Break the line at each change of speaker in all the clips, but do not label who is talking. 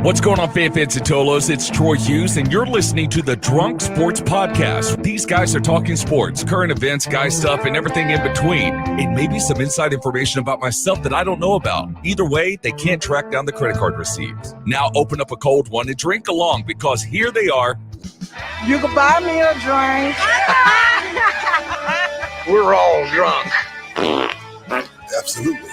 What's going on, fans and Tolos? It's Troy Hughes, and you're listening to the Drunk Sports Podcast. These guys are talking sports, current events, guy stuff, and everything in between. And maybe some inside information about myself that I don't know about. Either way, they can't track down the credit card receipts. Now open up a cold one and drink along, because here they are.
You can buy me a drink.
We're all drunk.
Absolutely.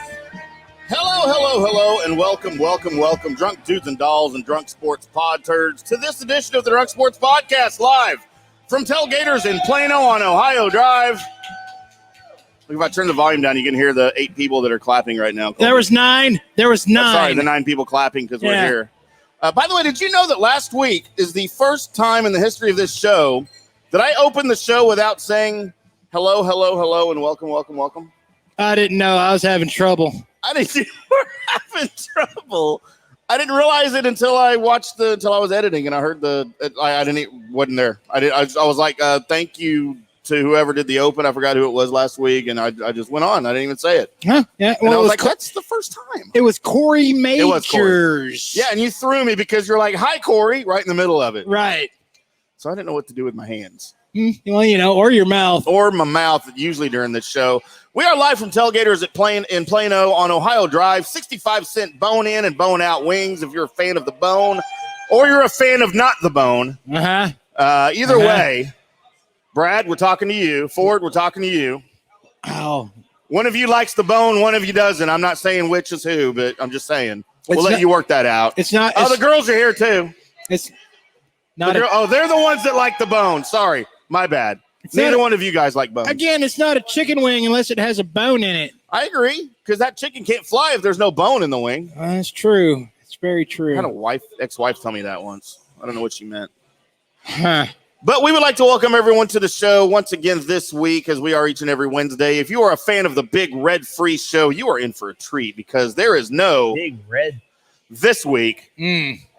Hello, and welcome, drunk dudes and dolls and drunk sports pod turds, to this edition of the Drunk Sports Podcast, live from Tailgaters in Plano on Ohio Drive. Look, if I turn the volume down, you can hear the 8 people that are clapping right now.
There was 9.
Sorry, the 9 people clapping because we're here. By the way, did you know that last week is the first time in the history of this show that I opened the show without saying hello, and welcome?
I didn't know. I was having trouble.
You were having trouble. I didn't realize it until I watched until I was editing and I heard wasn't there. I was like, thank you to whoever did the open. I forgot who it was last week, and I just went on. I didn't even say it.
Huh? Yeah.
Well, and I was like, that's the first time.
It was Corey Majors.
It was Corey. Yeah, and you threw me because you're like, hi, Corey, right in the middle of it.
Right.
So I didn't know what to do with my hands.
Well, or your mouth.
Or my mouth, usually during this show. We are live from Tailgaters in Plano on Ohio Drive. 65-cent bone-in and bone-out wings if you're a fan of the bone, or you're a fan of not the bone. Either way, Brad, we're talking to you. Ford, we're talking to you.
Oh.
One of you likes the bone, one of you doesn't. I'm not saying which is who, but I'm just saying. We'll let you work that out.
It's not.
The girls are here, too.
It's not.
They're the ones that like the bone. Sorry. My bad. Neither one of you guys like bones.
Again, it's not a chicken wing unless it has a bone in it.
I agree, because that chicken can't fly if there's no bone in the wing.
That's true. It's very true.
I had a ex-wife tell me that once. I don't know what she meant.
Huh.
But we would like to welcome everyone to the show once again this week, as we are each and every Wednesday. If you are a fan of the Big Red Free Show, you are in for a treat, because there is no
Big Red
this week,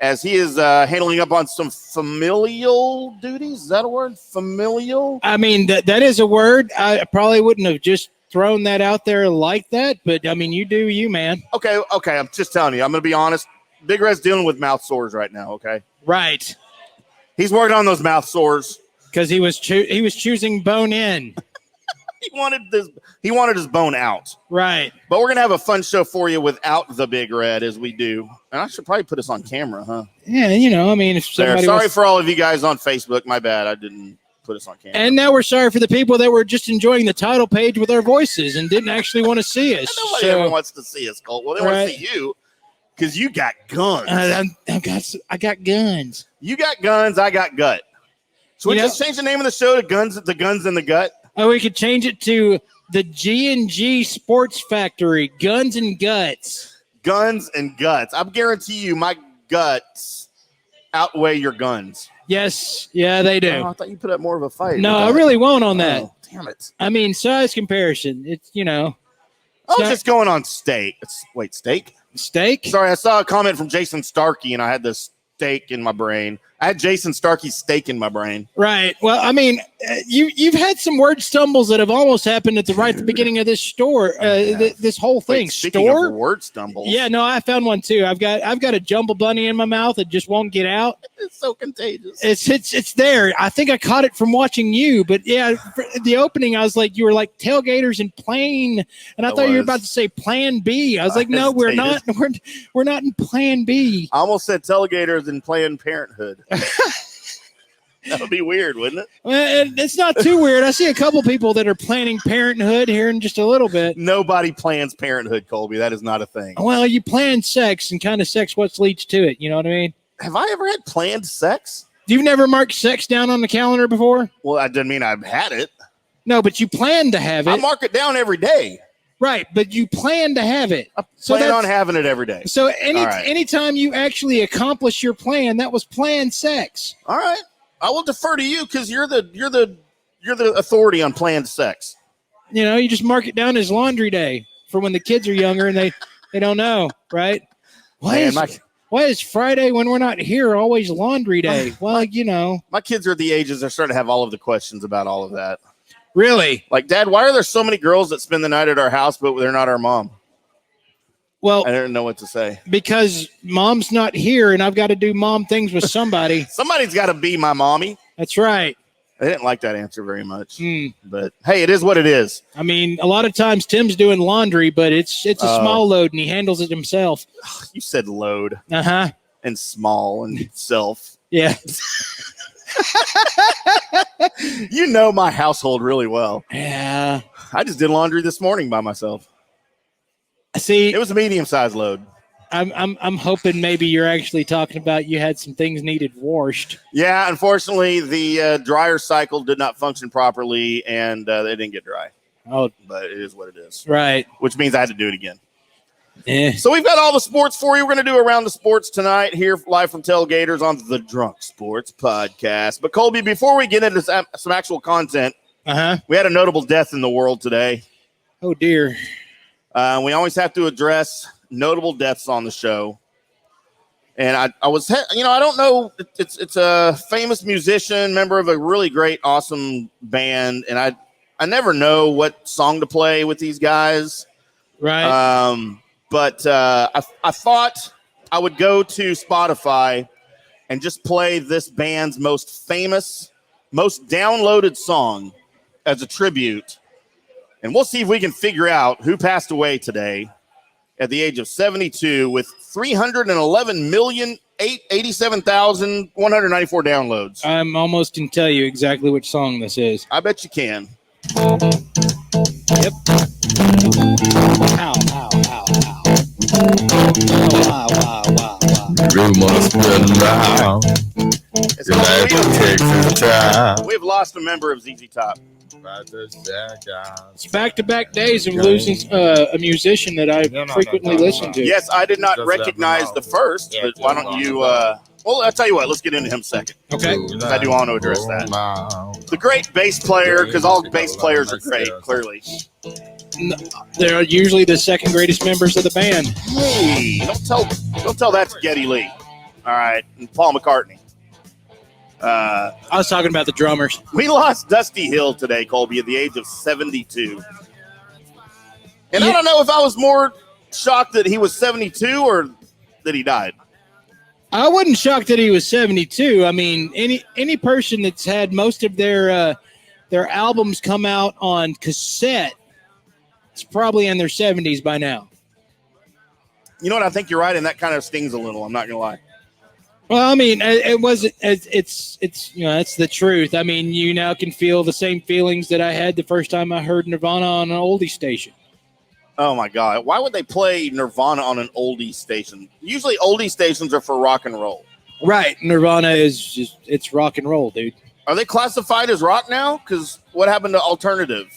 as he is handling up on some familial duties. Is that a word? Familial?
I mean, that is a word. I probably wouldn't have just thrown that out there like that, but I mean, you do you, man.
Okay. I'm just telling you. I'm going to be honest. Big Red's dealing with mouth sores right now, okay?
Right.
He's working on those mouth sores.
Because he was choosing bone in.
He wanted his bone out.
Right.
But we're going to have a fun show for you without the Big Red, as we do. And I should probably put us on camera, huh?
Yeah, I mean, if somebody
sorry for all of you guys on Facebook. My bad. I didn't put us on camera.
And now we're sorry for the people that were just enjoying the title page with our voices and didn't actually want to see us.
Nobody ever wants to see us, Colt. Well, they want to see you because you got guns.
I got guns.
You got guns. I got gut. So we just change the name of the show to Guns in the Gut.
Oh, we could change it to the G&G Sports Factory, Guns and Guts.
Guns and Guts. I guarantee you my guts outweigh your guns.
Yes. Yeah, they do.
Oh, I thought you put up more of a fight.
No, I really won't on that.
Oh, damn it.
I mean, size comparison. It's,
I was just going on steak. Steak?
Steak?
Sorry, I saw a comment from Jason Starkey, and I had this steak in my brain. I had Jason Starkey's steak in my brain.
Right. Well, I mean, you've had some word stumbles that have almost happened at the beginning of this store. This whole thing.
Speaking of word stumbles.
Yeah. No, I found one too. I've got a jumble bunny in my mouth that just won't get out.
It's so contagious.
It's there. I think I caught it from watching you. But yeah, for the opening, I was like, you were like Tailgaters and Plane, and I thought you were about to say Plan B. I was like, no, we're not. We're not in Plan B.
I almost said Tailgaters and Planned Parenthood. That would be weird, wouldn't it?
Well, it's not too weird. I see a couple people that are planning parenthood here in just a little bit.
Nobody plans parenthood, Colby. That is not a thing.
Well, you plan sex and kind of sex what leads to it. You know what I mean?
Have I ever had planned sex?
You've never marked sex down on the calendar before?
Well, I didn't mean I've had it.
No, but you plan to have it.
I mark it down every day.
Right, but you plan to have it.
I plan on having it every day.
So anytime you actually accomplish your plan, that was planned sex.
All right. I will defer to you because you're the authority on planned sex.
You just mark it down as laundry day for when the kids are younger and they don't know, right? Why is Friday when we're not here always laundry day? Well,
my kids are at the ages they're starting to have all of the questions about all of that.
Really?
Like, Dad, why are there so many girls that spend the night at our house, but they're not our mom?
Well,
I didn't know what to say.
Because Mom's not here, and I've got to do mom things with somebody.
Somebody's got to be my mommy.
That's right.
I didn't like that answer very much. But, hey, it is what it is.
I mean, a lot of times Tim's doing laundry, but it's a small load, and he handles it himself.
You said load.
Uh-huh.
And small and self.
Yeah.
You know my household really well.
Yeah.
I just did laundry this morning by myself.
See,
it was a medium-sized load.
I'm hoping maybe you're actually talking about you had some things needed washed.
Yeah, unfortunately, the dryer cycle did not function properly, and they didn't get dry.
Oh,
but it is what it is.
Right.
Which means I had to do it again.
Yeah.
So we've got all the sports for you. We're going to do Around the Sports tonight here live from Tailgaters on the Drunk Sports Podcast. But, Colby, before we get into some actual content, we had a notable death in the world today.
Oh, dear.
We always have to address notable deaths on the show. And I was, I don't know. It's a famous musician, member of a really great, awesome band. And I never know what song to play with these guys.
Right.
But I thought I would go to Spotify and just play this band's most famous, most downloaded song as a tribute. And we'll see if we can figure out who passed away today at the age of 72 with 311,087,194 downloads.
I'm almost can tell you exactly which song this is.
I bet you can.
Yep. Ow, ow, ow, ow. Oh, wow, wow, wow, wow.
Rumors spread loud.
We've lost a member of ZZ Top.
It's back-to-back days of losing a musician that I frequently listen to.
Yes, I did not recognize the first, but why don't you... well, I'll tell you what. Let's get into him second.
Okay.
I do want to address that. The great bass player, because all bass players are great, clearly.
They're usually the second greatest members of the band.
Hey, don't tell that to Geddy Lee. All right, and Paul McCartney.
I was talking about the drummers.
We lost Dusty Hill today, Colby, at the age of 72. And I don't know if I was more shocked that he was 72 or that he died.
I wasn't shocked that he was 72. I mean, any person that's had most of their albums come out on cassette, it's probably in their 70s by now.
You know what? I think you're right, and that kind of stings a little. I'm not going to lie.
Well, I mean, it wasn't. It's that's the truth. I mean, you now can feel the same feelings that I had the first time I heard Nirvana on an oldie station.
Oh my God! Why would they play Nirvana on an oldie station? Usually, oldie stations are for rock and roll.
Right, Nirvana is it's rock and roll, dude.
Are they classified as rock now? Because what happened to alternative?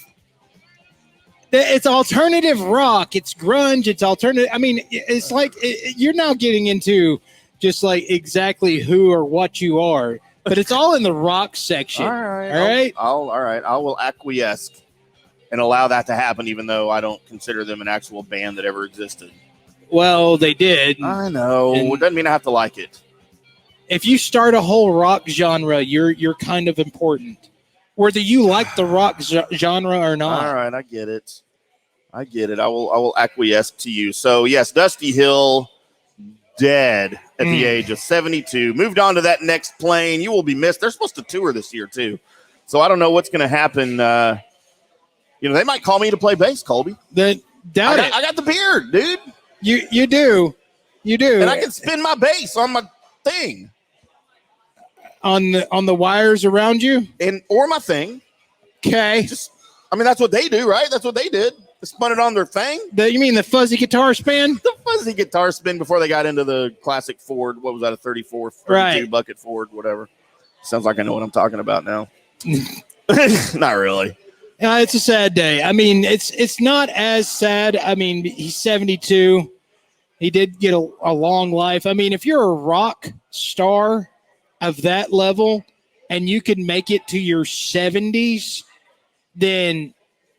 It's alternative rock. It's grunge. It's alternative. I mean, it's like you're now getting into just like exactly who or what you are, but it's all in the rock section.
All right.
All
All
right.
right. I will acquiesce and allow that to happen, even though I don't consider them an actual band that ever existed.
Well, they did.
I know.
And
it doesn't mean I have to like it.
If you start a whole rock genre, you're kind of important, whether you like the rock genre or not.
All right. I get it. I will acquiesce to you. So yes, Dusty Hill dead at the age of 72. Moved on to that next plane. You will be missed. They're supposed to tour this year too, so I don't know what's going to happen. They might call me to play bass, Colby.
Doubt it.
I got the beard, dude.
You do,
and I can spin my bass on my thing,
on the wires around you,
or my thing.
Okay.
That's what they do, right? That's what they did. They spun it on their thing.
You mean the fuzzy guitar spin?
The fuzzy guitar spin before they got into the classic Ford. What was that, a 34, 32
right.
bucket Ford, whatever. Sounds like I know what I'm talking about now. Not really.
It's a sad day. I mean, it's not as sad. I mean, he's 72. He did get a long life. I mean, if you're a rock star of that level and you can make it to your 70s, then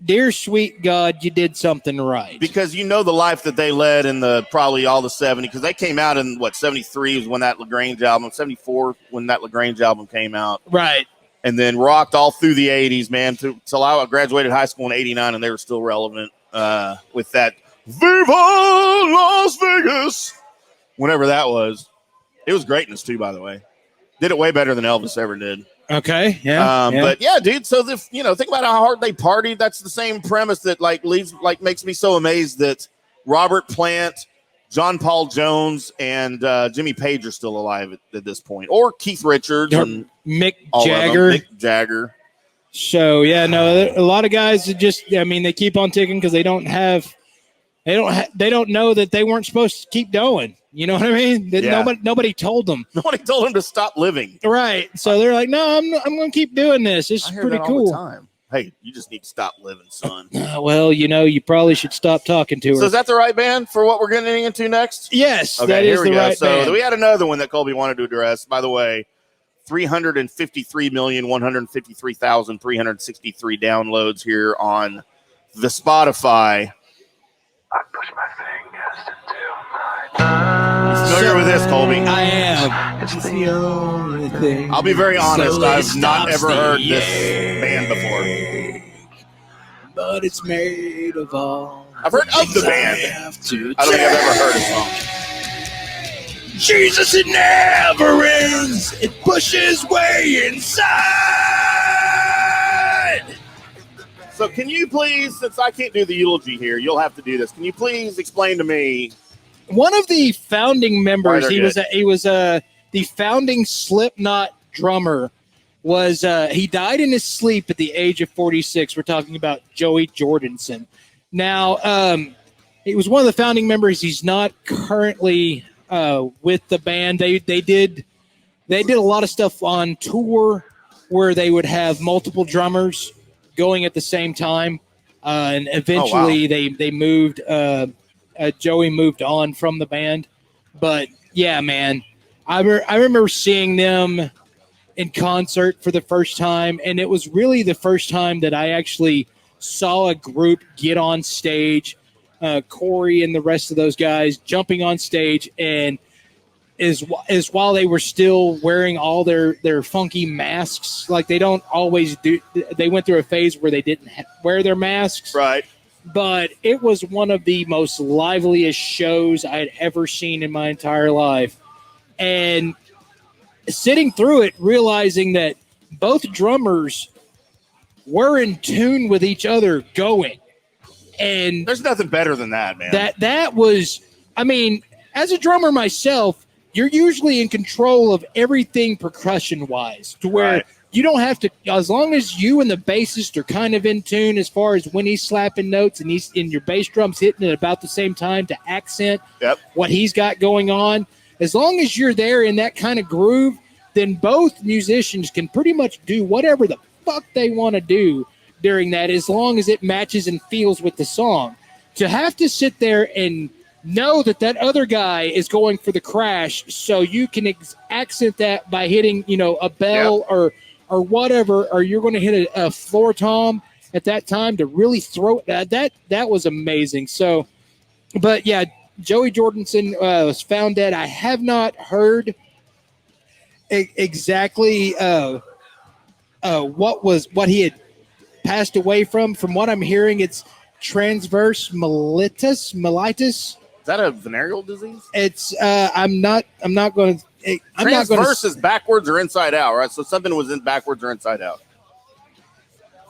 dear sweet God, you did something right.
Because you know the life that they led in probably all the 70s, because they came out in, 73 was when that LaGrange album, 74 when that LaGrange album came out.
Right.
And then rocked all through the 80s, man, till I graduated high school in 89, and they were still relevant with that Viva la whenever that was. It was greatness too, by the way. Did it way better than Elvis ever did.
Okay, yeah.
But yeah, dude. So think about how hard they partied. That's the same premise that makes me so amazed that Robert Plant, John Paul Jones, and Jimmy Page are still alive at this point, or Keith Richards and
Mick Jagger.
Mick Jagger.
So yeah, no, a lot of guys they keep on ticking because they don't know that they weren't supposed to keep going. You know what I mean? Nobody told them.
Nobody told them to stop living.
Right. So they're like, no, I'm going to keep doing this. This is pretty cool.
All the time. Hey, you just need to stop living, son.
Well, you probably should stop talking to her.
So is that the right band for what we're getting into next?
Yes,
okay,
that is the right band.
So we had another one that Colby wanted to address. By the way, 353,153,363 downloads here on the Spotify.
I push my fingers into my
Familiar with this, Colby?
I am. It's the only thing.
I'll be very honest. I've not ever heard this band before.
But it's made of all.
I've heard of the band. I don't think I've ever heard a song.
Jesus, it never ends. It pushes way inside.
So can you please, since I can't do the eulogy here, you'll have to do this. Can you please explain to me?
One of the founding members, he was the founding Slipknot drummer. He died in his sleep at the age of 46. We're talking about Joey Jordison. Now, he was one of the founding members. He's not currently with the band. They did a lot of stuff on tour where they would have multiple drummers going at the same time, and eventually they moved. Joey moved on from the band, but yeah, man, I remember seeing them in concert for the first time, and it was really the first time that I actually saw a group get on stage. Corey and the rest of those guys jumping on stage, and is while they were still wearing all their funky masks. Like they don't always do. They went through a phase where they didn't wear their masks.
Right.
But it was one of the most liveliest shows I had ever seen in my entire life. And sitting through it, realizing that both drummers were in tune with each other going. And
there's nothing better than that, man.
That was, I mean, as a drummer myself, you're usually in control of everything percussion-wise to where you don't have to, as long as you and the bassist are kind of in tune as far as when he's slapping notes and your bass drum's hitting at about the same time to accent what he's got going on. As long as you're there in that kind of groove, then both musicians can pretty much do whatever the fuck they want to do during that, as long as it matches and feels with the song. To have to sit there and know that other guy is going for the crash, so you can accent that by hitting, a bell or whatever, or you're going to hit a floor tom at that time to really throw it. That was amazing. So, but yeah, Joey Jordison was found dead. I have not heard exactly what he had passed away from. From what I'm hearing, it's transverse mellitus. Is
that a venereal disease?
It's I'm not going to.
Transverse is backwards or inside out, right? So something was in backwards or inside out.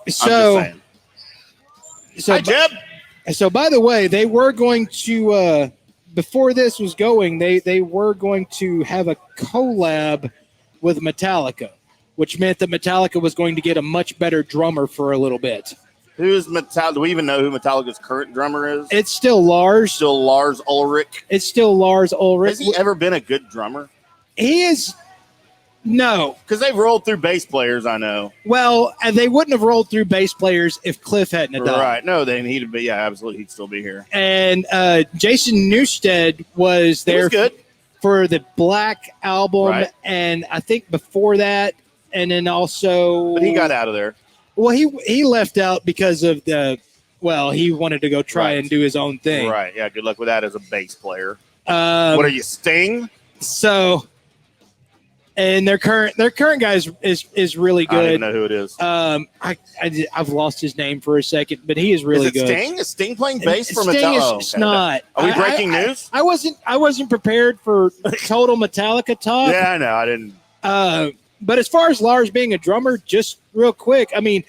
So,
hi, Jeb.
So by the way, they were going to before this was going, they were going to have a collab with Metallica, which meant that Metallica was going to get a much better drummer for a little bit.
Who's Metallica? Do we even know who Metallica's current drummer is?
It's still Lars.
Still Lars Ulrich.
It's still Lars Ulrich.
Has he ever been a good drummer?
He is. No.
Because they've rolled through bass players, I know.
Well, they wouldn't have rolled through bass players if Cliff hadn't have died.
Right. No, then he'd be, absolutely. He'd still be here.
And Jason Newsted was there for the Black album. And I think before that, and then also.
But he got out of there.
Well, he left out because of he wanted to go try and do his own thing.
Right. Yeah. Good luck with that as a bass player. What are you, Sting?
So, And their current guy is really good.
I don't even know who it is.
I've lost his name for a second, but he is really
is it
good.
Sting? Is Sting playing bass for
Sting
Metallica?
is not.
Are we breaking news?
I wasn't prepared for total Metallica talk.
Yeah, I know. I didn't.
But as far as Lars being a drummer, just real quick, I mean,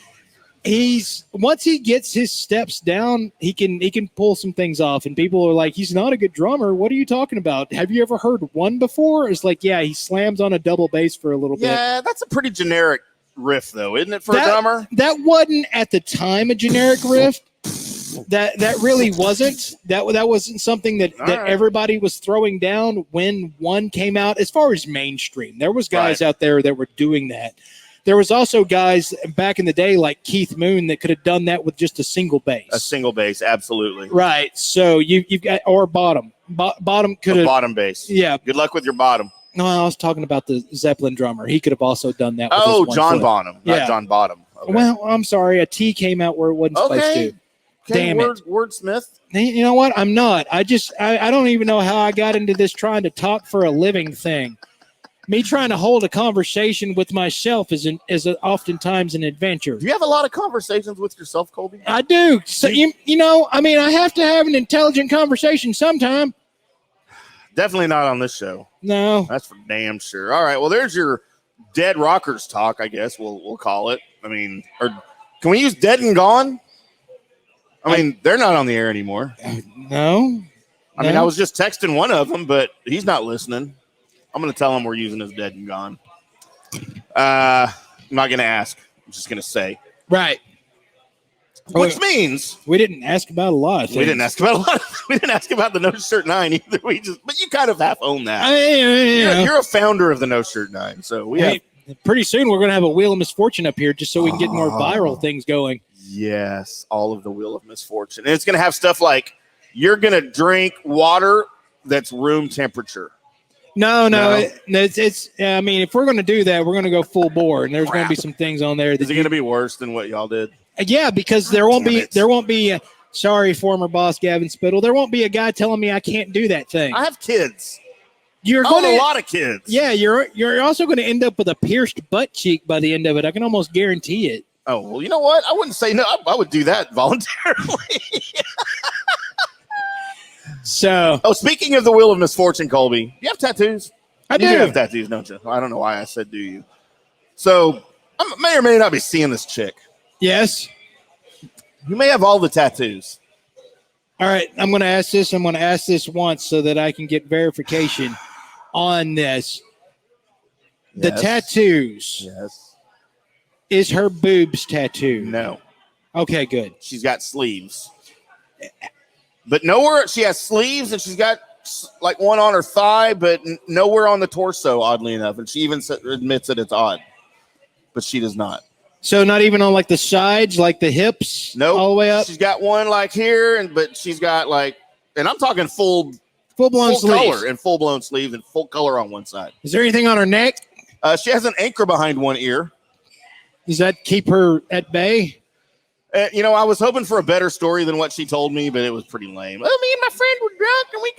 once he gets his steps down, he can pull some things off. And people are like, he's not a good drummer. What are you talking about? Have you ever heard one before? It's like, yeah, he slams on a double bass for a little bit.
Yeah, that's a pretty generic riff, though, isn't it, for a drummer?
That wasn't at the time a generic riff. That really wasn't. That wasn't something that everybody was throwing down when one came out. As far as mainstream, there was guys out there that were doing that. There was also guys back in the day like Keith Moon that could have done that with just a single bass.
A single bass, absolutely.
Right. So you've got or bottom. Bottom could have
bottom bass.
Yeah.
Good luck with your bottom.
No, I was talking about the Zeppelin drummer. He could have also done that. With his one
John
foot.
Bonham, not John Bottom. Okay.
Well, I'm sorry. A T came out where it wasn't supposed to.
Okay,
Damn it.
Wordsmith.
You know what? I'm not. I don't even know how I got into this trying to talk for a living thing. Me trying to hold a conversation with myself is oftentimes an adventure.
Do you have a lot of conversations with yourself, Colby?
I do. So you know, I mean, I have to have an intelligent conversation sometime.
Definitely not on this show.
No.
That's for damn sure. All right. Well, there's your dead rockers talk, I guess we'll call it. I mean, or can we use dead and gone? I mean, they're not on the air anymore.
No.
I mean, I was just texting one of them, but he's not listening. I'm going to tell him we're using his dead and gone. I'm not going to ask. I'm just going to say.
Right.
Which means
we didn't ask about a lot of things.
We didn't ask about the No Shirt 9 either. But you kind of half own that. You're a founder of the No Shirt 9, so
pretty soon we're going to have a Wheel of Misfortune up here just so we can get more viral things going. Yes,
all of the Wheel of Misfortune. And it's going to have stuff like you're going to drink water that's room temperature.
No. It's. I mean, if we're going to do that, we're going to go full bore, and there's going to be some things on there.
Is it going to be worse than what y'all did?
Yeah, because there won't be. Sorry, former boss Gavin Spittle. There won't be a guy telling me I can't do that thing.
I have kids.
You're going to
a lot of kids.
Yeah, you're also going to end up with a pierced butt cheek by the end of it. I can almost guarantee it.
Oh well, you know what? I wouldn't say no. I would do that voluntarily.
So,
speaking of the Wheel of Misfortune, Colby, do you have tattoos?
I do.
You have tattoos, don't you? I don't know why I said do you. So, I may or may not be seeing this chick.
Yes.
You may have all the tattoos.
All right, I'm going to ask this. I'm going to ask this once so that I can get verification on this. The tattoos.
Yes.
Is her boobs tattooed?
No.
Okay, good.
She's got sleeves. But nowhere, she has sleeves and she's got like one on her thigh, but nowhere on the torso, oddly enough. And she even admits that it's odd. But she does not.
So not even on like the sides, like the hips?
Nope.
All the way up?
She's got one like here, but she's got like, and I'm talking full-blown color and full-blown sleeves and full color on one side.
Is there anything on her neck?
She has an anchor behind one ear.
Does that keep her at bay?
I was hoping for a better story than what she told me, but it was pretty lame. Well, me and my friend were drunk, and we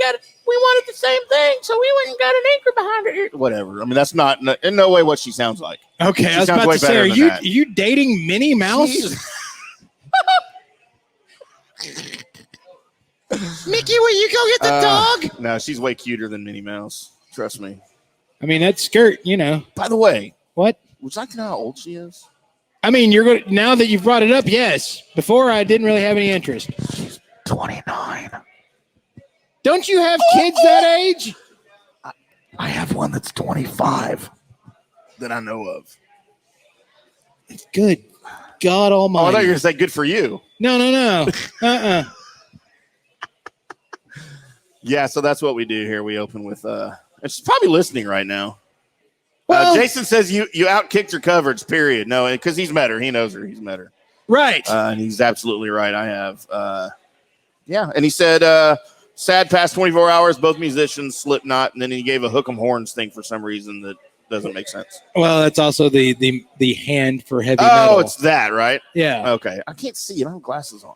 wanted the same thing, so we went and got an anchor behind her ear. Whatever. I mean, that's not in no way what she sounds like.
Okay, I was about to say, are you dating Minnie Mouse? Mickey, will you go get the dog?
No, she's way cuter than Minnie Mouse. Trust me.
I mean, that skirt,
By the way.
What?
Would you like to know how old she is?
I mean, you're going now that you've brought it up, yes. Before, I didn't really have any interest.
She's 29.
Don't you have kids that age?
I have one that's 25 that I know of.
Good God Almighty!
Oh, I thought you were going to say good for you.
No.
Yeah, so that's what we do here. We open with and she's probably listening right now.
Well,
Jason says you outkicked her coverage, period. No, because he's met her. He knows her. He's met her.
Right.
And he's absolutely right. I have. And he said, sad past 24 hours, both musicians, Slipknot, and then he gave a hook 'em horns thing for some reason that doesn't make sense.
Well, that's also the hand for heavy metal.
Oh, it's that, right?
Yeah.
Okay. I can't see. I don't have glasses on.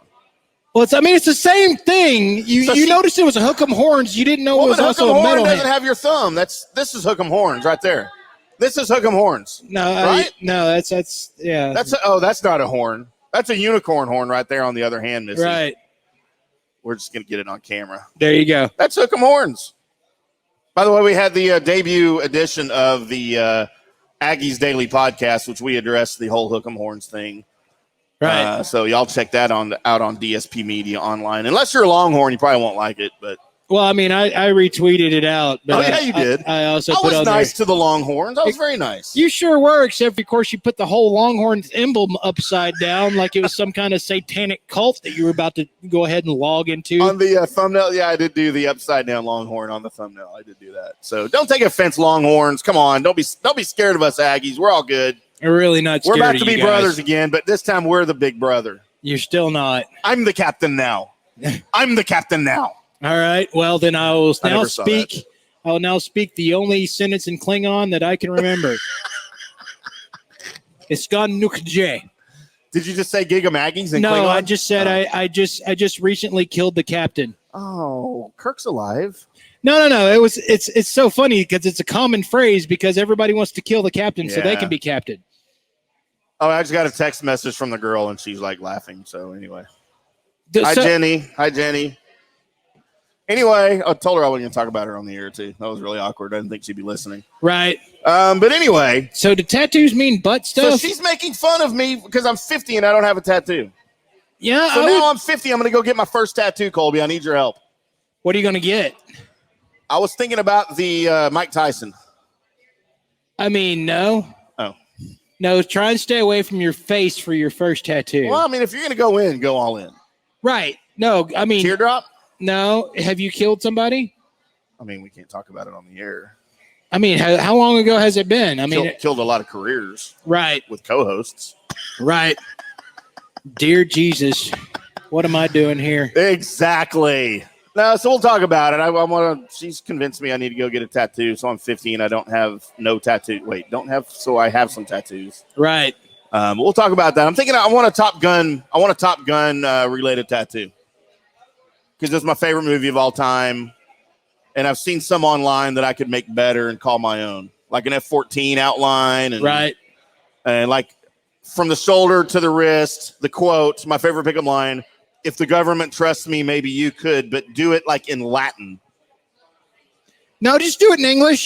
Well, it's the same thing. You noticed it was a hook 'em horns. You didn't know it was also a metal
horn
hand.
doesn't have your thumb. This is hook 'em horns right there. This is Hook'em Horns.
No,
right?
No, that's yeah.
That's not a horn. That's a unicorn horn right there on the other hand, Missy.
Right.
We're just going to get it on camera.
There you go.
That's Hook'em Horns. By the way, we had the debut edition of the Aggies Daily Podcast, which we addressed the whole Hook'em Horns thing.
Right.
So y'all check that out on DSP Media online. Unless you're a Longhorn, you probably won't like it, but.
Well, I mean, I retweeted it out. But
you did.
I also
I
put
was
on
nice
there.
to the Longhorns. I was very nice.
You sure were, except of course you put the whole Longhorns emblem upside down like it was some kind of satanic cult that you were about to go ahead and log into.
On the thumbnail, yeah, I did do the upside down Longhorn on the thumbnail. I did do that. So don't take offense, Longhorns. Come on, don't be scared of us, Aggies. We're all good.
We're really not scared.
We're about
of
to be
you guys.
brothers again, but this time we're the big brother.
You're still not.
I'm the captain now. I'm the captain now.
All right. Well, then I will
I
now
never saw
speak. I will now speak the only sentence in Klingon that I can remember. Iskan Nukje.
Did you just say Giga Maggies and
No,
Klingon?
I just said I just recently killed the captain.
Oh, Kirk's alive.
No. It's so funny because it's a common phrase because everybody wants to kill the captain so they
Yeah.
can be captain.
Oh, I just got a text message from the girl and she's like laughing. So anyway.
So-
Hi, Jenny. Anyway, I told her I wasn't going to talk about her on the air, too. That was really awkward. I didn't think she'd be listening.
Right.
But anyway.
So do tattoos mean butt stuff?
So she's making fun of me because I'm 50 and I don't have a tattoo.
Yeah.
So now I'm 50. I'm going to go get my first tattoo, Colby. I need your help.
What are you going to get?
I was thinking about the Mike Tyson.
I mean, no.
Oh.
No, try and stay away from your face for your first tattoo.
Well, I mean, if you're going to go in, go all in.
Right. No, I mean.
Teardrop?
No. Have you killed somebody?
I mean, we can't talk about it on the air.
I mean, how long ago has it been? I mean,
Killed a lot of careers.
Right.
With co-hosts.
Right. Dear Jesus, what am I doing here?
Exactly. No, so we'll talk about it. I want to. She's convinced me I need to go get a tattoo. So I'm 50 and I don't have no tattoo. Wait, don't have. So I have some tattoos.
Right.
We'll talk about that. I'm thinking I want a Top Gun. I want a Top Gun related tattoo because it's my favorite movie of all time, and I've seen some online that I could make better and call my own, like an F-14 outline, and
right,
and like from the shoulder to the wrist. The quote, my favorite pickup line: "If the government trusts me, maybe you could, but do it like in Latin."
No, just do it in English.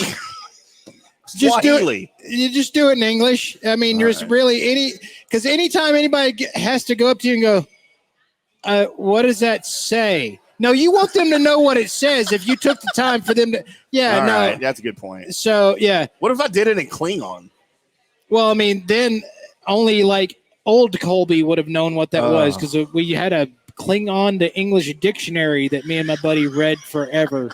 Just do
Swahili.
it. You just do it in English. I mean, there's really because anytime anybody has to go up to you and go, what does that say? No, you want them to know what it says if you took the time for them to. Yeah,
All
no.
right, that's a good point.
So, yeah.
What if I did it in Klingon?
Well, I mean, then only like old Colby would have known what that was because we had a Klingon to English dictionary that me and my buddy read forever.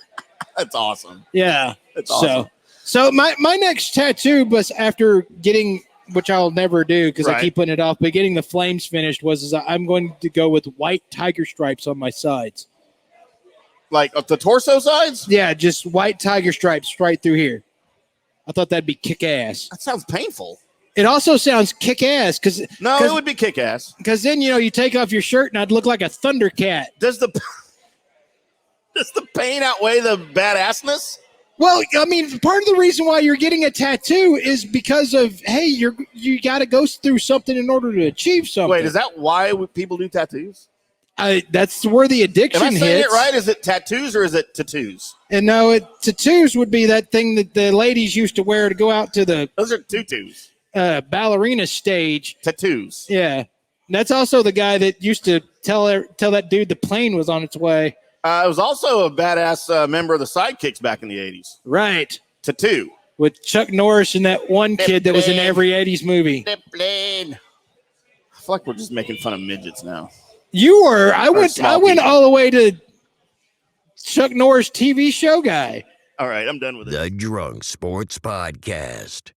That's awesome.
Yeah.
That's awesome.
So my next tattoo was after getting, which I'll never do because I keep putting it off, but getting the flames finished is I'm going to go with white tiger stripes on my sides.
Like the torso sides?
Yeah, just white tiger stripes right through here. I thought that'd be kick-ass.
That sounds painful.
It also sounds kick-ass because
it would be kick-ass.
Because then you take off your shirt and I'd look like a Thundercat.
Does the pain outweigh the badassness?
Well, I mean, part of the reason why you're getting a tattoo is because of you got to go through something in order to achieve something.
Wait, is that why people do tattoos?
That's where the addiction hits.
Am I saying it right? Is it tattoos or is it tattoos?
And no, tattoos would be that thing that the ladies used to wear to go out to the.
Those are tutus.
Ballerina stage.
Tattoos.
Yeah, that's also the guy that used to tell that dude the plane was on its way.
It was also a badass member of the Sidekicks back in the 80s.
Right.
Tattoo.
With Chuck Norris and that one kid that was in every 80s movie.
The plane. I feel like we're just making fun of midgets now.
You were. I went all the way to Chuck Norris TV show guy.
All right, I'm done with it.
The Drunk Sports Podcast.